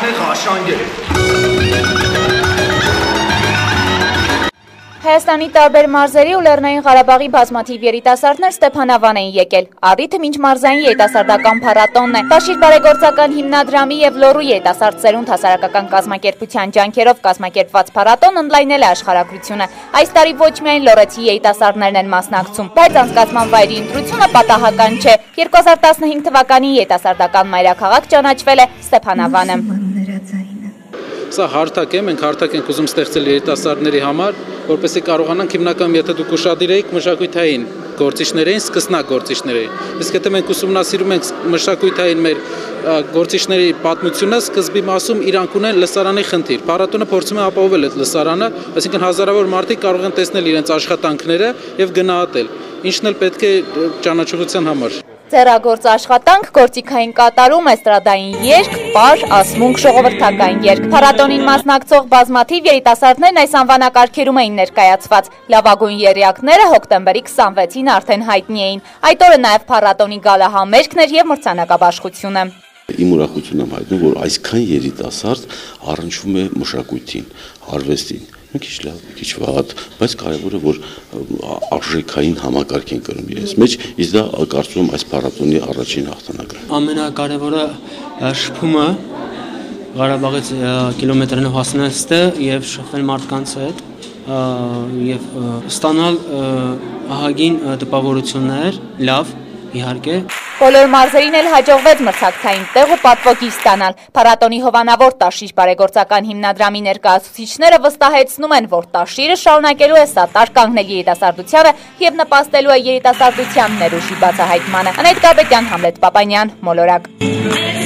Ահնեղ աշանգեր։ Հայաստանի տարբեր մարզերի ու Լեռնային Ղարաբաղի բազմաթիվ երիտասարդներ Ստեփանավան էին եկել։ Առիթը մինչ մարզային երիտասարդական փառատոնն է։ Տաշիր բարեգործական հիմնադրամի եւ Լոռու երիտասարդ սերունդ հասարակական կազմակերպության ջանքերով կազմակերպված փառատոնն ընդլայնել է աշխարհագրությունը։ Այս տարի ոչ միայն լոռեցի երիտասարդներն են մասնակցում, բայց անցկացման վայրի ընտրությունը պատահական չէ։ 2015 թվականին երիտասարդական մայրաքաղաք ճանաչվել է Ստեփանավանը։ Սա հարթակ է, մենք հարթակ ենք ուզում ստեղծել երիտասարդների համար, որպեսզի կարողանանք հիմնականում, եթե դուք ուշադիր եք, մշակութային գործիչներին, սկսնակ գործիչներին։ Իսկ եթե մենք ուսումնասիրում ենք մշակութային մեր գործիչների պատմությունը, սկզբի մասում իրանք ունեն լսարանի խնդիր։ Փառատոնը փորձում է ապահովել այդ լսարանը, այսինքն հազարավոր մարդիկ կարող են տեսնել իրենց աշխատանքները եւ գնահատել, ինչն էլ պետք է ճանաչողության համար։ Ձեռագործ աշխատանք, գործիքային կատարում, էստրադային երգ, պար, ասմունք, ժողովրդական երգ։ Փառատոնին մասնակցող բազմաթիվ երիտասարդներն այս անվանակարգերում էին ներկայացված։ Լավագույն եռյակները հոկտեմբերի 26-ին արդեն հայտնի էին։ Այդ օրը նաև փառատոնի գալահամերգն էր եւ մրցանակաբաշխությունը։ Իմ ուրախությունն եմ հայտնում, որ այսքան երիտասարդ առնչվում է մշակույթին, արվեստին։ Մի քիչ լավ, մի քիչ վատ, բայց կարևորը որ արժեքային համակարգ են կրում իրենց մեջ, իսկ դա կարծում եմ այս փառատոնի առաջին հաղթանակն է։ Ամենակարևորը շփումը Ղարաբաղից կիլոմետրերով հասնել այստեղ եւ շփվել մարդկանց հետ եւ ստանալ ահագին տպավորություններ, լավ իհարկե։ Բոլոր մարզերին էլ հաջողվեց մրցակցային տեղ ու պատվոգի ստանալ։ Փառատոնի հովանավոր Տաշիր բարեգործական հիմնադրամի ներկայացուցիչները վստահեցնում են, որ Տաշիրը շարունակելու է սատար կանգնել երիտասարդությանը եւ նպաստելու է երիտասարդության ներուժի բացահայտմանը։ Անետ Կարպետյան, Համլետ Պապանյան, Մոլորակ։